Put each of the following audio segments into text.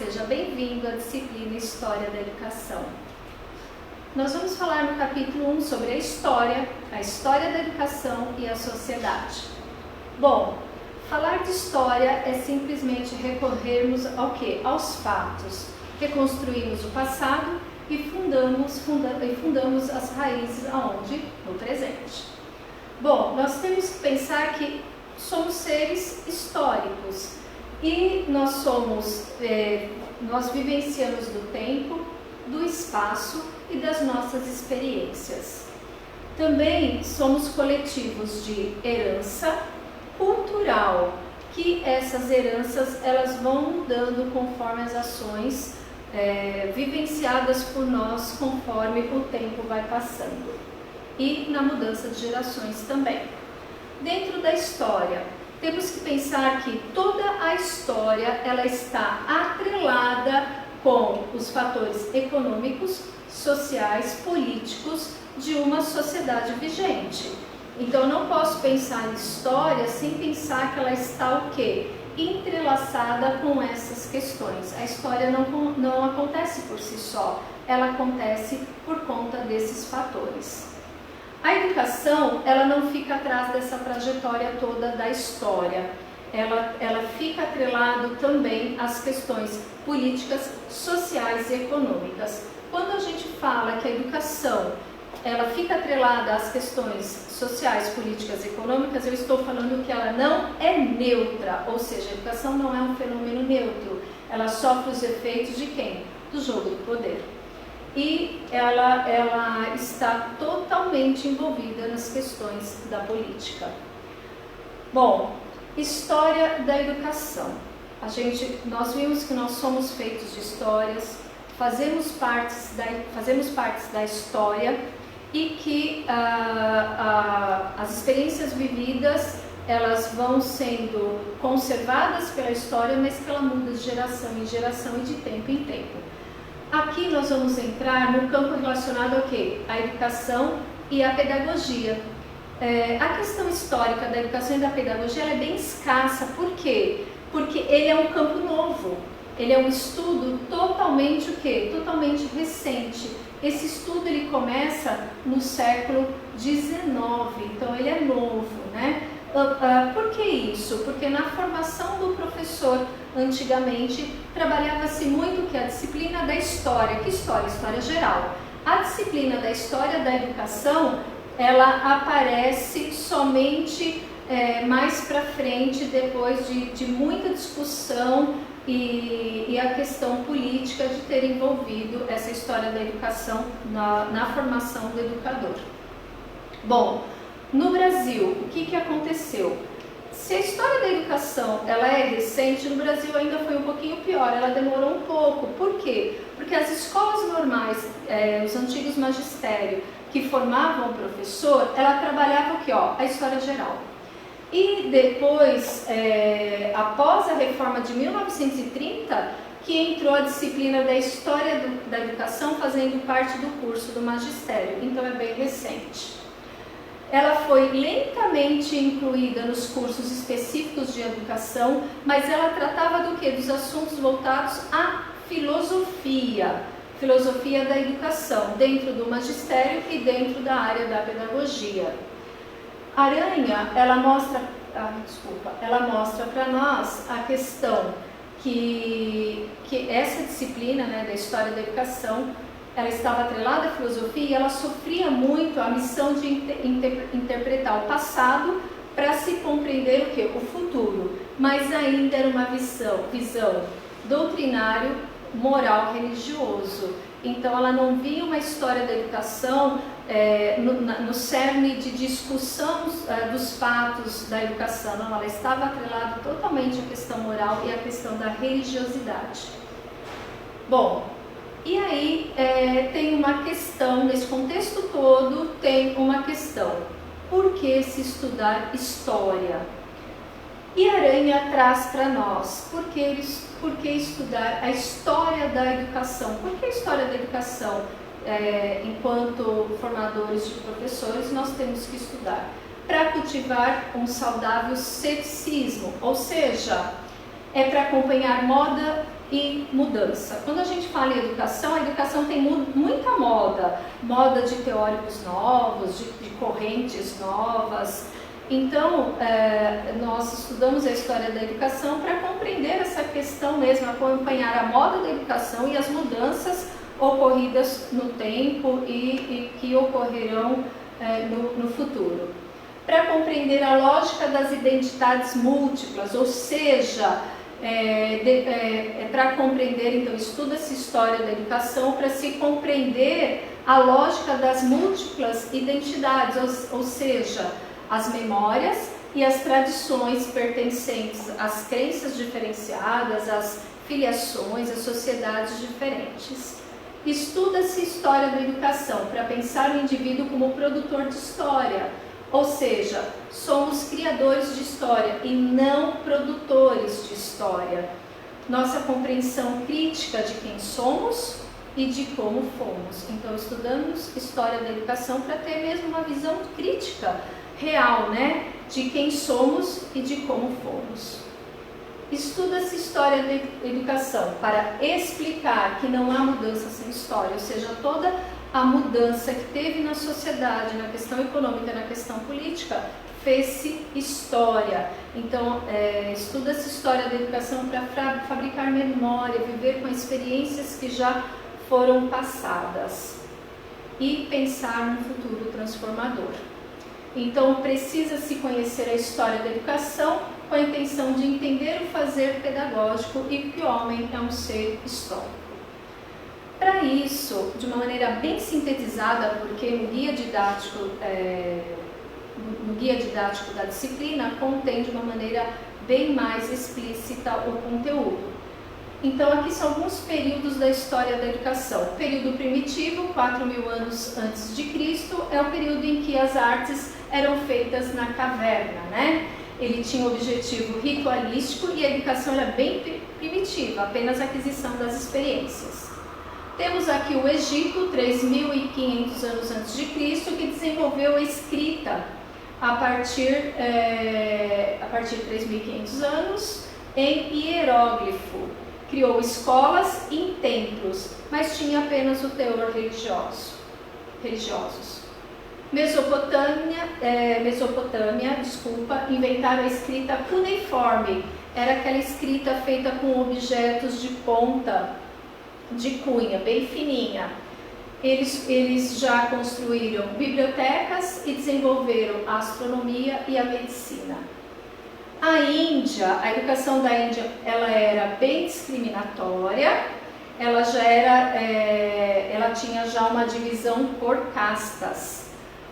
seja bem-vindo à disciplina História da Educação. Nós vamos falar no capítulo 1 sobre a história da educação e a sociedade. Bom, falar de história é simplesmente recorrermos ao quê? Aos fatos. Reconstruímos o passado e fundamos as raízes aonde? No presente. Bom, nós temos que pensar que somos seres históricos e nós vivenciamos do tempo, do espaço e das nossas experiências. Também somos coletivos de herança cultural, que essas heranças elas vão mudando conforme as ações vivenciadas por nós conforme o tempo vai passando e na mudança de gerações também. Dentro da história, temos que pensar que toda a história ela está atrelada com os fatores econômicos, sociais, políticos de uma sociedade vigente. Então, eu não posso pensar em história sem pensar que ela está o quê? Entrelaçada com essas questões. A história não acontece por si só, ela acontece por conta desses fatores. A educação, ela não fica atrás dessa trajetória toda da história. Ela fica atrelado também às questões políticas, sociais e econômicas. Quando a gente fala que a educação ela fica atrelada às questões sociais, políticas e econômicas, eu estou falando que ela não é neutra, ou seja, a educação não é um fenômeno neutro, ela sofre os efeitos de quem? Do jogo do poder. E ela está totalmente envolvida nas questões da política. Bom, história da educação. Nós vimos que nós somos feitos de histórias, fazemos partes da história e que as experiências vividas elas vão sendo conservadas pela história, mas que ela muda de geração em geração e de tempo em tempo. Aqui nós vamos entrar no campo relacionado ao quê? A educação e a pedagogia. A questão histórica da educação e da pedagogia ela é bem escassa. Por quê? Porque ele é um campo novo. Ele é um estudo totalmente o quê? Totalmente recente. Esse estudo ele começa no século XIX, então ele é novo, né? Por que isso? Porque na formação do professor, antigamente, trabalhava-se muito que a disciplina da história. Que história? História geral. A disciplina da história da educação, ela aparece somente mais para frente, depois de muita discussão e a questão política de ter envolvido essa história da educação na formação do educador. Bom, no Brasil, o que aconteceu? Se a história da educação ela é recente, no Brasil ainda foi um pouquinho pior, ela demorou um pouco. Por quê? Porque as escolas normais, os antigos magistério que formavam o professor, ela trabalhava o quê? A história geral. E depois, após a reforma de 1930, que entrou a disciplina da história da educação fazendo parte do curso do magistério, então é bem recente. Ela foi lentamente incluída nos cursos específicos de educação, mas ela tratava do quê? Dos assuntos voltados à filosofia da educação, dentro do magistério e dentro da área da pedagogia. Aranha, ela mostra para nós a questão que essa disciplina, né, da história da educação, ela estava atrelada à filosofia e ela sofria muito a missão de interpretar o passado para se compreender o quê? O futuro, mas ainda era uma visão doutrinário, moral, religioso. Então ela não via uma história da educação no cerne de discussão dos fatos da educação, não, ela estava atrelada totalmente à questão moral e à questão da religiosidade. Bom, e aí tem uma questão, nesse contexto todo tem uma questão: por que se estudar história? E Aranha traz para nós, por que estudar a história da educação? Por que a história da educação? Enquanto formadores de professores, nós temos que estudar para cultivar um saudável ceticismo, ou seja, é para acompanhar moda e mudança. Quando a gente fala em educação, a educação tem muita moda, moda de teóricos novos, de correntes novas. Então, nós estudamos a história da educação para compreender essa questão mesmo, acompanhar a moda da educação e as mudanças ocorridas no tempo e que ocorrerão no futuro. Para compreender a lógica das identidades múltiplas, ou seja, para compreender, então, estuda-se história da educação para se compreender a lógica das múltiplas identidades, ou seja, as memórias e as tradições pertencentes às crenças diferenciadas, às filiações, às sociedades diferentes. Estuda-se história da educação para pensar o indivíduo como produtor de história, ou seja, somos criadores de história e não produtores de história. Nossa compreensão crítica de quem somos e de como fomos. Então, estudamos história da educação para ter mesmo uma visão crítica real, né, de quem somos e de como fomos. Estuda-se história da educação para explicar que não há mudança sem história, ou seja, toda a mudança que teve na sociedade, na questão econômica, na questão política, fez-se história. Então, estuda-se história da educação para fabricar memória, viver com experiências que já foram passadas e pensar num futuro transformador. Então, precisa-se conhecer a história da educação com a intenção de entender o fazer pedagógico e que o homem é um ser histórico. Para isso, de uma maneira bem sintetizada, porque no guia didático da disciplina contém de uma maneira bem mais explícita o conteúdo. Então, aqui são alguns períodos da história da educação. O período primitivo, 4.000 anos antes de Cristo, é o período em que as artes eram feitas na caverna, né? Ele tinha um objetivo ritualístico e a educação era bem primitiva, apenas a aquisição das experiências. Temos aqui o Egito, 3.500 anos antes de Cristo, que desenvolveu a escrita a partir de 3.500 anos em hieróglifo. Criou escolas e templos, mas tinha apenas o teor religiosos. Mesopotâmia, inventaram a escrita cuneiforme. Era aquela escrita feita com objetos de ponta, de cunha, bem fininha. Eles já construíram bibliotecas e desenvolveram a astronomia e a medicina. A Índia, a educação da Índia, ela era bem discriminatória, ela tinha já uma divisão por castas.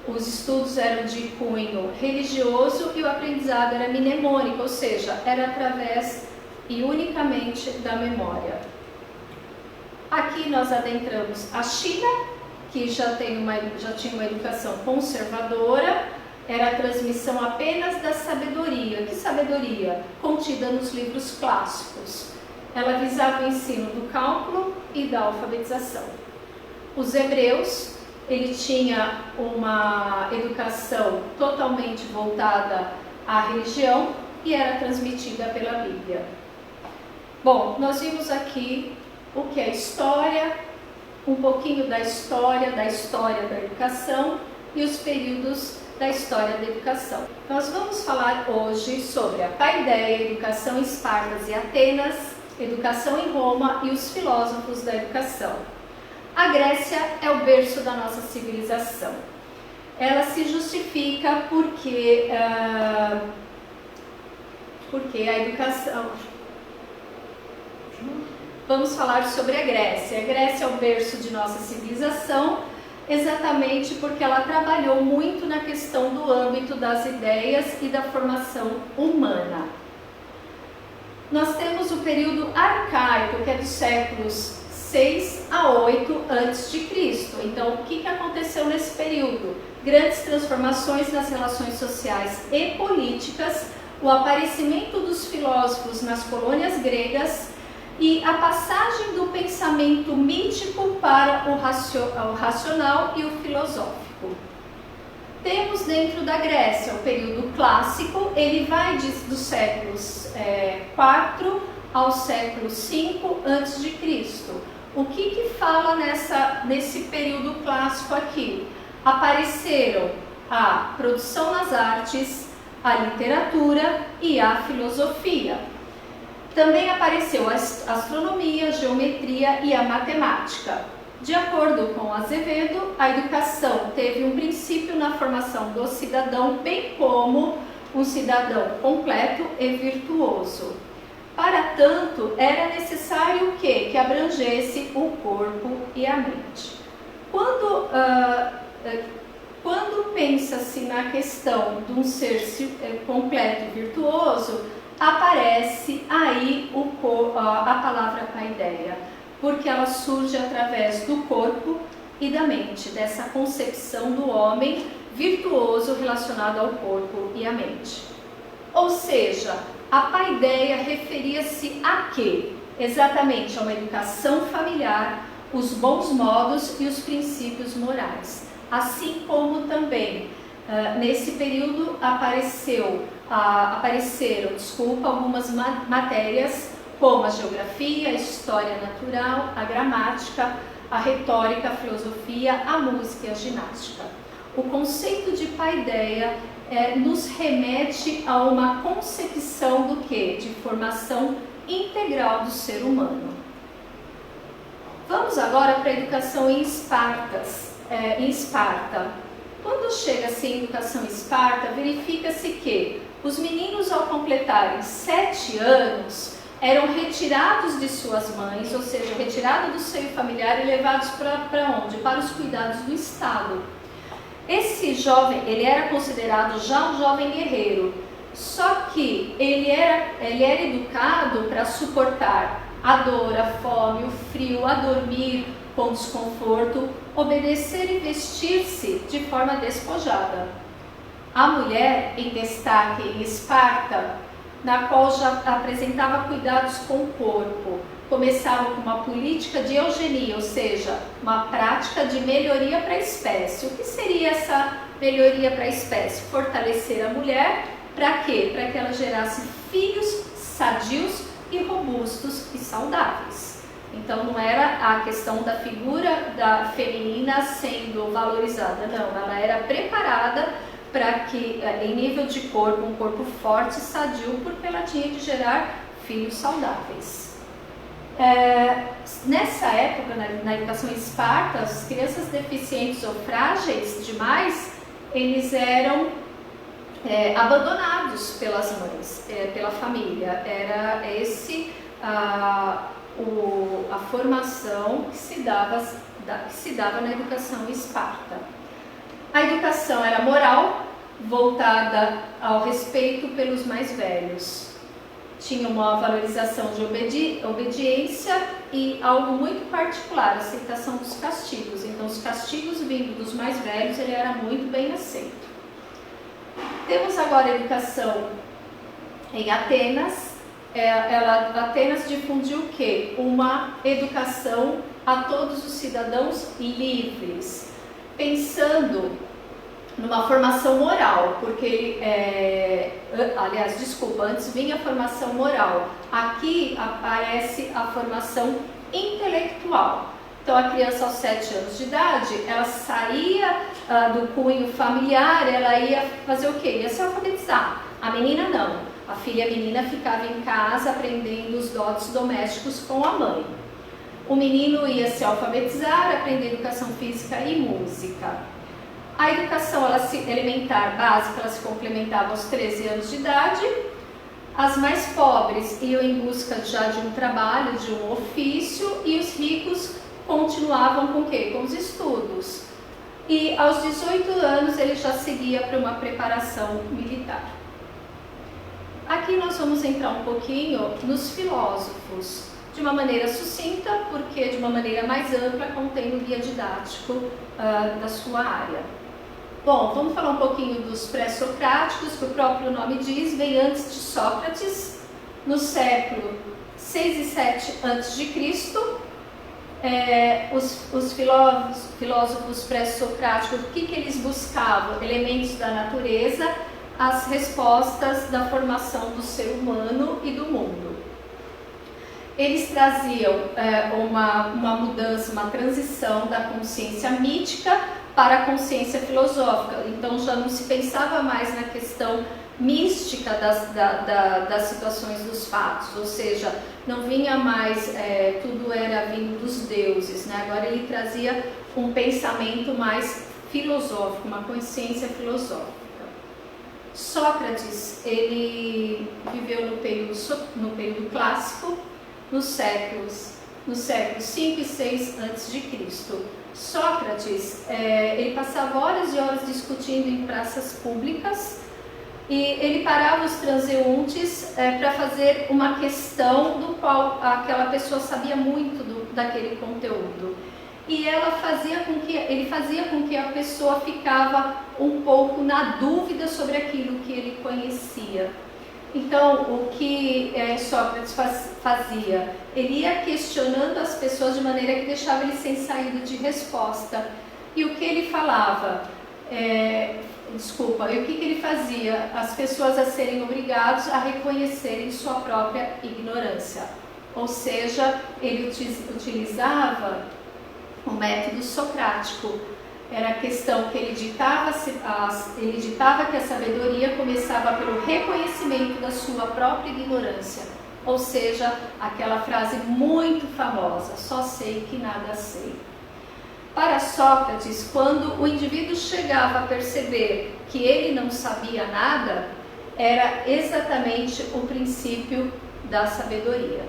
Os estudos eram de cunho religioso e o aprendizado era mnemônico, ou seja, era através e unicamente da memória. Aqui nós adentramos a China, que já tinha uma educação conservadora, era a transmissão apenas da sabedoria. Que sabedoria? Contida nos livros clássicos. Ela visava o ensino do cálculo e da alfabetização. Os hebreus, ele tinha uma educação totalmente voltada à religião e era transmitida pela Bíblia. Bom, nós vimos aqui o que é história, um pouquinho da história da educação e os períodos da história da educação. Nós vamos falar hoje sobre a Paideia, educação em Espartas e Atenas, educação em Roma e os filósofos da educação. A Grécia é o berço da nossa civilização. Ela se justifica porque a educação... Vamos falar sobre a Grécia. A Grécia é o berço de nossa civilização, exatamente porque ela trabalhou muito na questão do âmbito das ideias e da formação humana. Nós temos o período arcaico, que é dos séculos 6 a 8 a.C. Então, o que aconteceu nesse período? Grandes transformações nas relações sociais e políticas, o aparecimento dos filósofos nas colônias gregas e a passagem do pensamento mítico para o racional e o filosófico. Temos dentro da Grécia o período clássico, ele vai dos séculos 4 ao século V a.C. O que fala nesse período clássico aqui? Apareceram a produção nas artes, a literatura e a filosofia. Também apareceu a astronomia, a geometria e a matemática. De acordo com Azevedo, a educação teve um princípio na formação do cidadão, bem como um cidadão completo e virtuoso. Para tanto, era necessário o quê? Que abrangesse o corpo e a mente. Quando pensa-se na questão de um ser completo e virtuoso, aparece aí a palavra paideia, porque ela surge através do corpo e da mente, dessa concepção do homem virtuoso relacionado ao corpo e à mente. Ou seja, a paideia referia-se a quê? Exatamente a uma educação familiar, os bons modos e os princípios morais. Assim como também, nesse período, apareceram algumas matérias como a geografia, a história natural, a gramática, a retórica, a filosofia, a música e a ginástica. O conceito de paideia nos remete a uma concepção do quê? De formação integral do ser humano. Vamos agora para a educação em Esparta. Quando chega-se em educação em Esparta, verifica-se que os meninos, ao completarem 7 anos, eram retirados de suas mães, ou seja, retirados do seio familiar e levados para onde? Para os cuidados do Estado. Esse jovem, ele era considerado já um jovem guerreiro, só que ele era educado para suportar a dor, a fome, o frio, a dormir com desconforto, obedecer e vestir-se de forma despojada. A mulher, em destaque em Esparta, na qual já apresentava cuidados com o corpo, começava com uma política de eugenia, ou seja, uma prática de melhoria para a espécie. O que seria essa melhoria para a espécie? Fortalecer a mulher, para quê? Para que ela gerasse filhos sadios e robustos e saudáveis. Então não era a questão da figura da feminina sendo valorizada, não, ela era preparada para que, em nível de corpo, um corpo forte e sadio, porque ela tinha de gerar filhos saudáveis. Nessa época, na educação em Esparta, as crianças deficientes ou frágeis demais, eles eram abandonados pelas mães, pela família. Era a formação que se dava na educação em Esparta. A educação era moral, voltada ao respeito pelos mais velhos. Tinha uma valorização de obediência e algo muito particular, a aceitação dos castigos. Então, os castigos vindo dos mais velhos, ele era muito bem aceito. Temos agora a educação em Atenas. Atenas difundiu o quê? Uma educação a todos os cidadãos livres, pensando numa formação moral, porque, antes vinha a formação moral, aqui aparece a formação intelectual. Então, a criança aos 7 anos de idade, ela saía do cunho familiar, ela ia fazer o quê? Ia se alfabetizar. A menina não. A menina ficava em casa aprendendo os dotes domésticos com a mãe. O menino ia se alfabetizar, aprender educação física e música. A educação elementar básica, ela se complementava aos 13 anos de idade. As mais pobres iam em busca já de um trabalho, de um ofício, e os ricos continuavam com o quê? Com os estudos. E aos 18 anos ele já seguia para uma preparação militar. Aqui nós vamos entrar um pouquinho nos filósofos, de uma maneira sucinta, porque de uma maneira mais ampla, contém o guia didático da sua área. Bom, vamos falar um pouquinho dos pré-socráticos, que o próprio nome diz, vem antes de Sócrates, no século 6 e 7 a.C. Os filósofos pré-socráticos, o que eles buscavam? Elementos da natureza, as respostas da formação do ser humano e do mundo. eles traziam uma mudança, uma transição da consciência mítica para a consciência filosófica. Então já não se pensava mais na questão mística das situações dos fatos, ou seja, não vinha mais, tudo era vindo dos deuses, né? Agora ele trazia um pensamento mais filosófico, uma consciência filosófica. Sócrates, ele viveu no período clássico, nos séculos 5 e 6 a.C. Sócrates, ele passava horas e horas discutindo em praças públicas e ele parava os transeuntes para fazer uma questão do qual aquela pessoa sabia muito daquele conteúdo. E ele fazia com que a pessoa ficava um pouco na dúvida sobre aquilo que ele conhecia. Então, o que Sócrates fazia? Ele ia questionando as pessoas de maneira que deixava ele sem saída de resposta. E o que ele falava? E o que ele fazia? As pessoas a serem obrigadas a reconhecerem sua própria ignorância. Ou seja, ele utilizava o método socrático. Era a questão que ele ditava que a sabedoria começava pelo reconhecimento da sua própria ignorância. Ou seja, aquela frase muito famosa, só sei que nada sei. Para Sócrates, quando o indivíduo chegava a perceber que ele não sabia nada, era exatamente o princípio da sabedoria.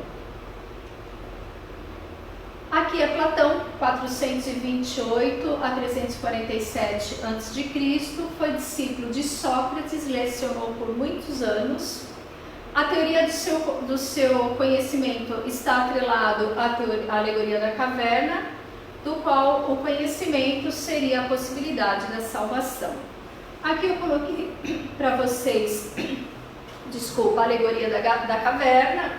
Aqui é Platão, 428 a 347 a.C., foi discípulo de Sócrates, lecionou por muitos anos. A teoria do seu conhecimento está atrelado à alegoria da caverna, do qual o conhecimento seria a possibilidade da salvação. Aqui eu coloquei para vocês, a alegoria da caverna,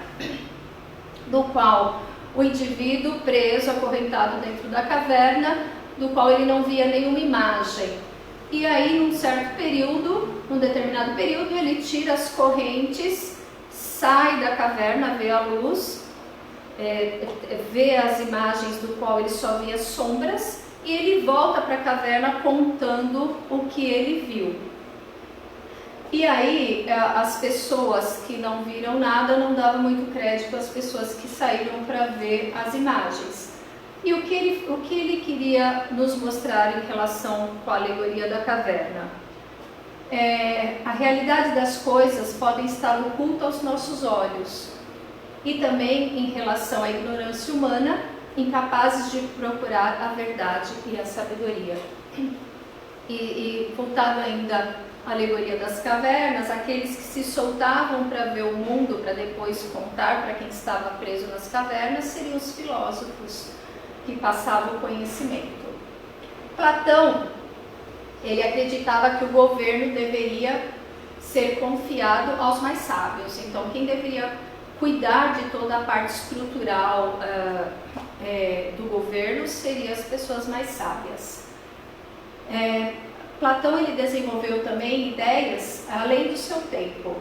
do qual o indivíduo preso, acorrentado dentro da caverna, do qual ele não via nenhuma imagem. E aí, num determinado período, ele tira as correntes, sai da caverna, vê a luz, vê as imagens do qual ele só via sombras, e ele volta para a caverna contando o que ele viu. E aí, as pessoas que não viram nada não davam muito crédito às pessoas que saíram para ver as imagens. E o que ele queria nos mostrar em relação com a alegoria da caverna? A realidade das coisas pode estar oculta aos nossos olhos. E também em relação à ignorância humana, incapazes de procurar a verdade e a sabedoria. E voltado ainda à alegoria das cavernas, aqueles que se soltavam para ver o mundo, para depois contar para quem estava preso nas cavernas, seriam os filósofos que passavam o conhecimento. Platão, ele acreditava que o governo deveria ser confiado aos mais sábios. Então, quem deveria cuidar de toda a parte estrutural do governo seriam as pessoas mais sábias. Platão, ele desenvolveu também ideias além do seu tempo.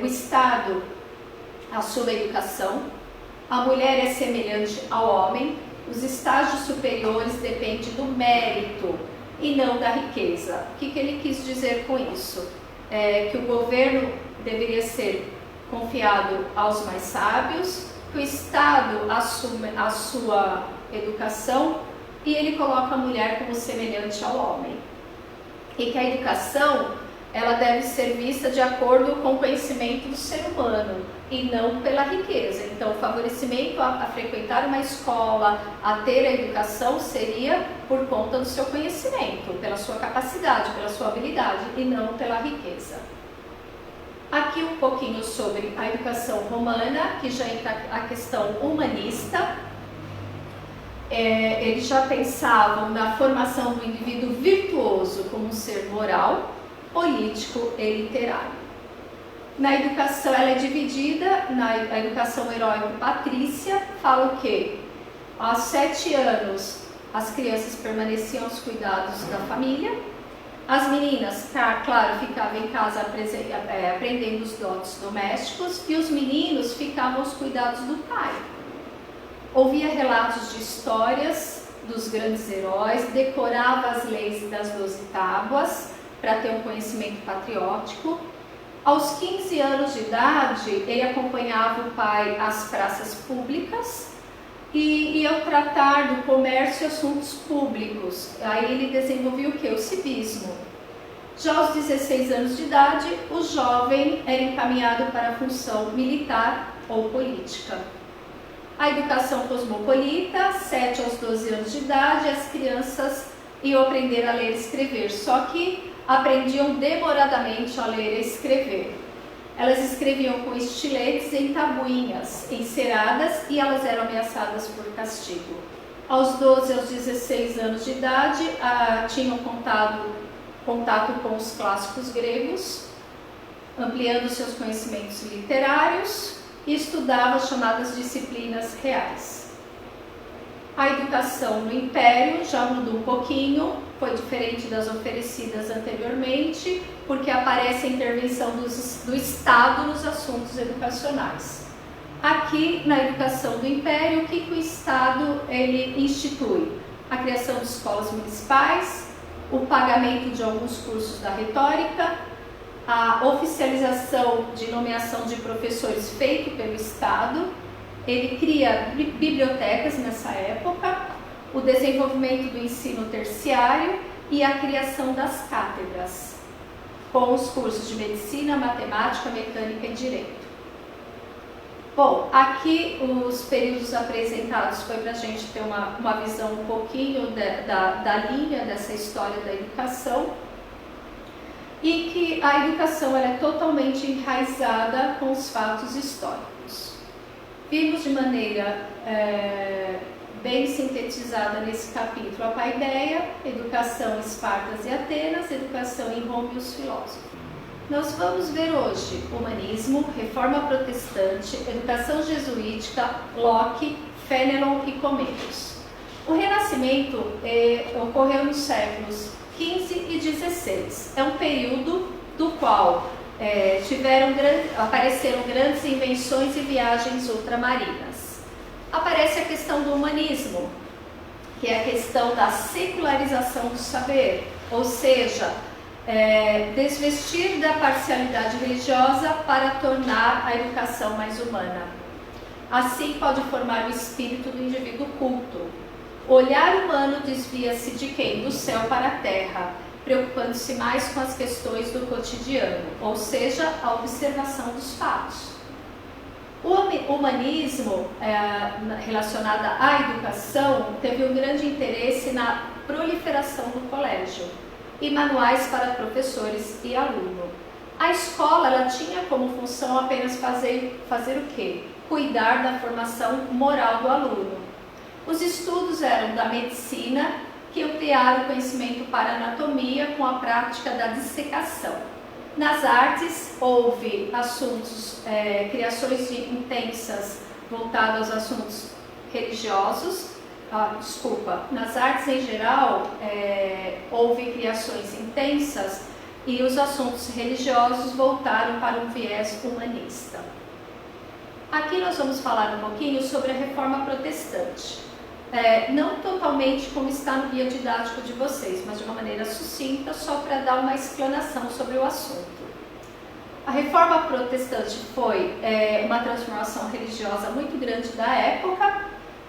O Estado assume a educação, a mulher é semelhante ao homem, os estágios superiores dependem do mérito e não da riqueza. O que ele quis dizer com isso? Que o governo deveria ser confiado aos mais sábios, que o Estado assume a sua educação e ele coloca a mulher como semelhante ao homem. E que a educação, ela deve ser vista de acordo com o conhecimento do ser humano e não pela riqueza. Então, o favorecimento a frequentar uma escola, a ter a educação, seria por conta do seu conhecimento, pela sua capacidade, pela sua habilidade e não pela riqueza. Aqui um pouquinho sobre a educação romana, que já entra a questão humanista. Eles já pensavam na formação do indivíduo virtuoso como um ser moral, político e literário. Na educação, ela é dividida na educação heróico-patrícia, fala o quê? Aos 7 anos, as crianças permaneciam aos cuidados da família. As meninas, claro, ficavam em casa aprendendo os dotes domésticos e os meninos ficavam aos cuidados do pai. Ouvia relatos de histórias dos grandes heróis, decorava as leis das 12 tábuas para ter um conhecimento patriótico. Aos 15 anos de idade, ele acompanhava o pai às praças públicas e ia tratar do comércio e assuntos públicos. Aí ele desenvolvia o que? O civismo. Já aos 16 anos de idade, o jovem era encaminhado para a função militar ou política. A educação cosmopolita, 7 aos 12 anos de idade, as crianças iam aprender a ler e escrever, só que aprendiam demoradamente a ler e escrever. Elas escreviam com estiletes em tabuinhas enceradas e elas eram ameaçadas por castigo. Aos 12 aos 16 anos de idade, tinham contato com os clássicos gregos, ampliando seus conhecimentos literários e estudava as chamadas disciplinas reais. A educação no Império já mudou um pouquinho, foi diferente das oferecidas anteriormente, porque aparece a intervenção do Estado nos assuntos educacionais. Aqui, na educação do Império, o que o Estado ele institui? A criação de escolas municipais, o pagamento de alguns cursos da retórica, a oficialização de nomeação de professores feito pelo Estado. Ele cria bibliotecas nessa época, o desenvolvimento do ensino terciário e a criação das cátedras, com os cursos de medicina, matemática, mecânica e direito. Bom, aqui os períodos apresentados foi para a gente ter uma visão um pouquinho da linha dessa história da educação, e que a educação ela é totalmente enraizada com os fatos históricos. Vimos de maneira bem sintetizada nesse capítulo a paideia, educação Espartas e Atenas, educação em Roma e os filósofos. Nós vamos ver hoje humanismo, reforma protestante, educação jesuítica, Locke, Fénelon e Comenius. O Renascimento ocorreu nos séculos XV e XVI. É um período do qual apareceram grandes invenções e viagens ultramarinas. Aparece a questão do humanismo, que é a questão da secularização do saber, ou seja, desvestir da parcialidade religiosa para tornar a educação mais humana. Assim pode formar o espírito do indivíduo culto. O olhar humano desvia-se de quem? Do céu para a terra, preocupando-se mais com as questões do cotidiano, ou seja, a observação dos fatos. O humanismo relacionado à educação teve um grande interesse na proliferação do colégio e manuais para professores e aluno. A escola ela tinha como função apenas fazer o quê? Cuidar da formação moral do aluno. Os estudos eram da medicina, que ampliaram o conhecimento para anatomia com a prática da dissecação. Nas artes, houve criações intensas voltadas aos assuntos religiosos. Nas artes em geral, houve criações intensas e os assuntos religiosos voltaram para um viés humanista. Aqui nós vamos falar um pouquinho sobre a reforma protestante. Não totalmente como está no guia didático de vocês, mas de uma maneira sucinta, só para dar uma explanação sobre o assunto. A reforma protestante foi uma transformação religiosa muito grande da época,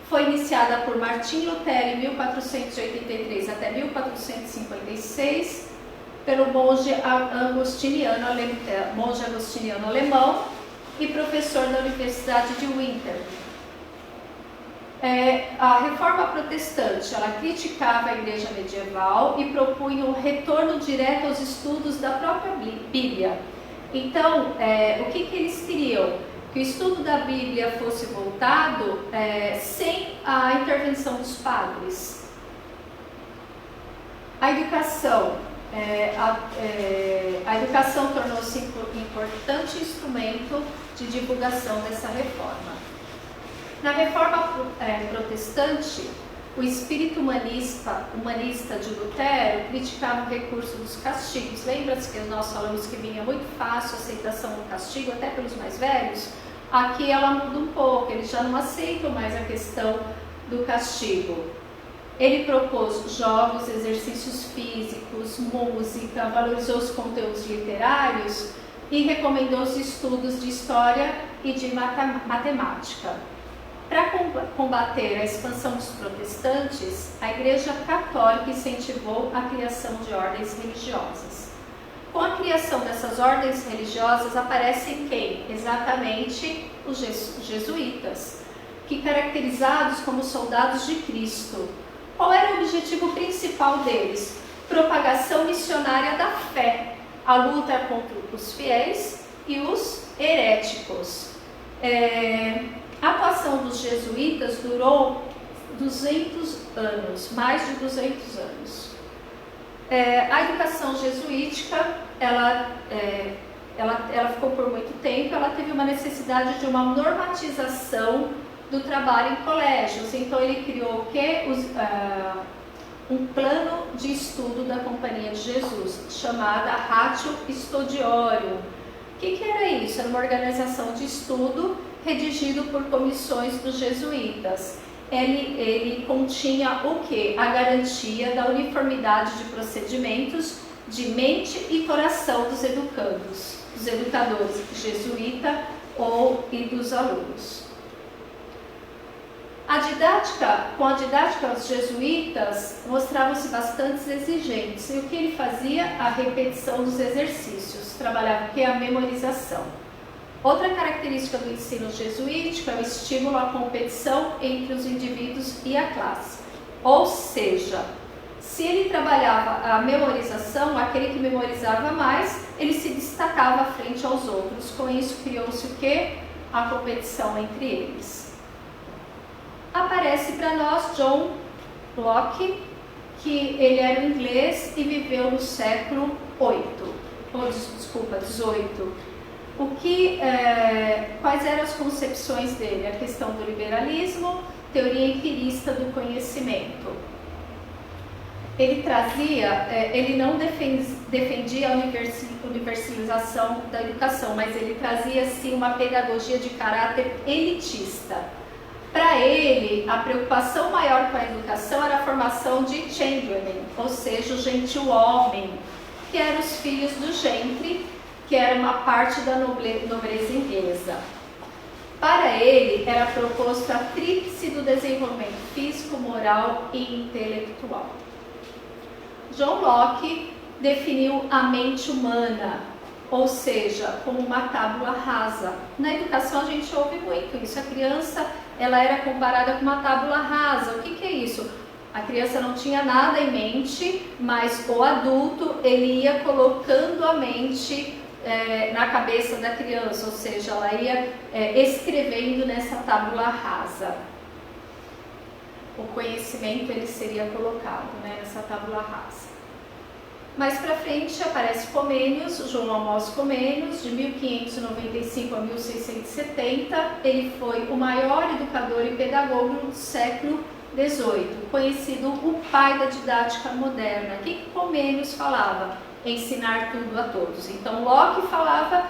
foi iniciada por Martim Lutero em 1483 até 1456, pelo monge agostiniano alemão e professor da Universidade de Winter. A reforma protestante ela criticava a igreja medieval e propunha um retorno direto aos estudos da própria Bíblia. Então, o que eles queriam? Que o estudo da Bíblia fosse voltado sem a intervenção dos padres. A educação tornou-se um importante instrumento de divulgação dessa reforma. Na reforma protestante, o espírito humanista de Lutero criticava o recurso dos castigos. Lembra-se que nós falamos que vinha muito fácil a aceitação do castigo, até pelos mais velhos? Aqui ela muda um pouco, eles já não aceitam mais a questão do castigo. Ele propôs jogos, exercícios físicos, música, valorizou os conteúdos literários e recomendou os estudos de história e de matemática. Para combater a expansão dos protestantes, a Igreja Católica incentivou a criação de ordens religiosas. Com a criação dessas ordens religiosas aparecem quem? Exatamente os jesuítas, que caracterizados como soldados de Cristo. Qual era o objetivo principal deles? Propagação missionária da fé, a luta contra os fiéis e os heréticos. A atuação dos jesuítas durou 200 anos, mais de 200 anos. A educação jesuítica, ela ficou por muito tempo, ela teve uma necessidade de uma normatização do trabalho em colégios. Então ele criou o quê? Um plano de estudo da Companhia de Jesus, chamada Ratio Studiorum. O que era isso? Era uma organização de estudo redigido por comissões dos jesuítas. Ele continha o quê? A garantia da uniformidade de procedimentos de mente e coração dos educandos, dos educadores jesuíta e dos alunos. Com a didática, os jesuítas mostravam-se bastante exigentes. E o que ele fazia? A repetição dos exercícios. Trabalhava o que? A memorização. Outra característica do ensino jesuítico é o estímulo à competição entre os indivíduos e a classe. Ou seja, se ele trabalhava a memorização, aquele que memorizava mais, ele se destacava frente aos outros. Com isso criou-se o quê? A competição entre eles. Aparece para nós John Locke, que ele era inglês e viveu no século XVIII. Quais eram as concepções dele? A questão do liberalismo, teoria empirista do conhecimento. Ele não defendia a universalização da educação, mas ele trazia sim uma pedagogia de caráter elitista. Para ele, a preocupação maior com a educação era a formação de gentlemen, ou seja, o gentil homem, que eram os filhos do gentry, que era uma parte da nobreza inglesa. Para ele, era proposto a tríplice do desenvolvimento físico, moral e intelectual. John Locke definiu a mente humana, ou seja, como uma tábua rasa. Na educação a gente ouve muito isso. A criança, ela era comparada com uma tábua rasa. O que é isso? A criança não tinha nada em mente, mas o adulto, ele ia colocando a mente na cabeça da criança, ou seja, ela ia escrevendo nessa tábua rasa. O conhecimento, ele seria colocado nessa tábua rasa. Mais para frente aparece Comênios, João Amós Comênios, de 1595 a 1670. Ele foi o maior educador e pedagogo do século XVIII, conhecido o pai da didática moderna. O que Comênios falava? Ensinar tudo a todos. Então Locke falava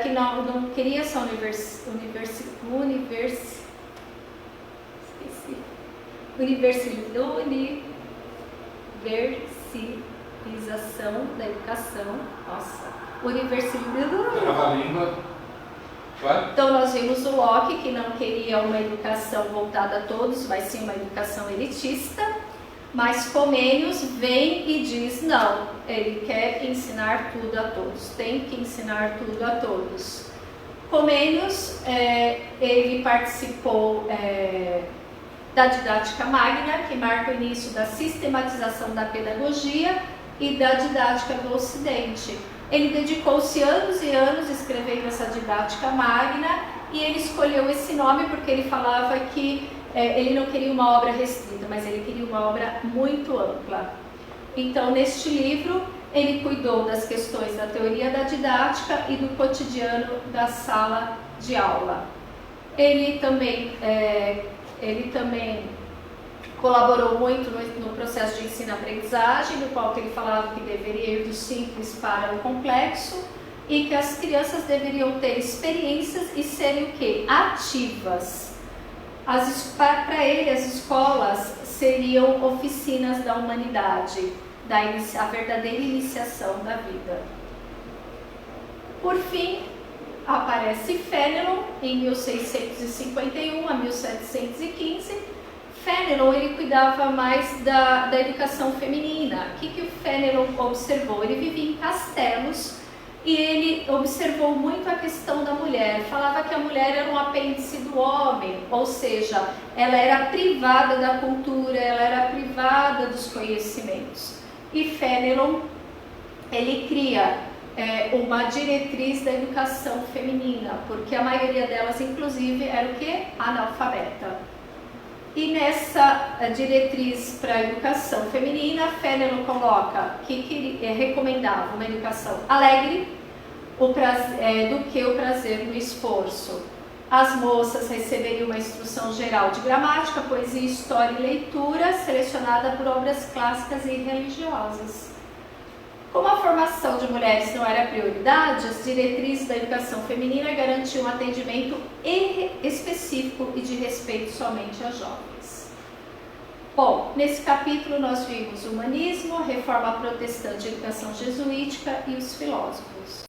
que não queria essa universilização da educação. Então nós vimos o Locke, que não queria uma educação voltada a todos, mas sim uma educação elitista. Mas Comênios vem e diz não, ele quer ensinar tudo a todos, tem que ensinar tudo a todos. Comênios, ele participou da didática magna, que marca o início da sistematização da pedagogia e da didática do Ocidente. Ele dedicou-se anos e anos escrevendo essa didática magna e ele escolheu esse nome porque ele falava que ele não queria uma obra restrita, mas ele queria uma obra muito ampla. Então, neste livro, ele cuidou das questões da teoria da didática e do cotidiano da sala de aula. Ele também colaborou muito no processo de ensino-aprendizagem, no qual ele falava que deveria ir do simples para o complexo e que as crianças deveriam ter experiências e serem o quê? Ativas. Para ele, as escolas seriam oficinas da humanidade, a verdadeira iniciação da vida. Por fim, aparece Fénelon em 1651 a 1715. Fénelon ele cuidava mais da educação feminina. O que o Fénelon observou? Ele vivia em castelos e ele observou muito a questão da mulher. Falava que a mulher era um apêndice do homem, ou seja, ela era privada da cultura, ela era privada dos conhecimentos. E Fénelon ele cria uma diretriz da educação feminina, porque a maioria delas, inclusive, era o quê? Analfabeta. E nessa diretriz para a educação feminina, Fénelon coloca que recomendava uma educação alegre do que o prazer no esforço. As moças receberiam uma instrução geral de gramática, poesia, história e leitura, selecionada por obras clássicas e religiosas. Como a formação de mulheres não era prioridade, as diretrizes da educação feminina garantiam um atendimento específico e de respeito somente às jovens. Bom, nesse capítulo nós vimos o humanismo, a reforma protestante, a educação jesuítica e os filósofos.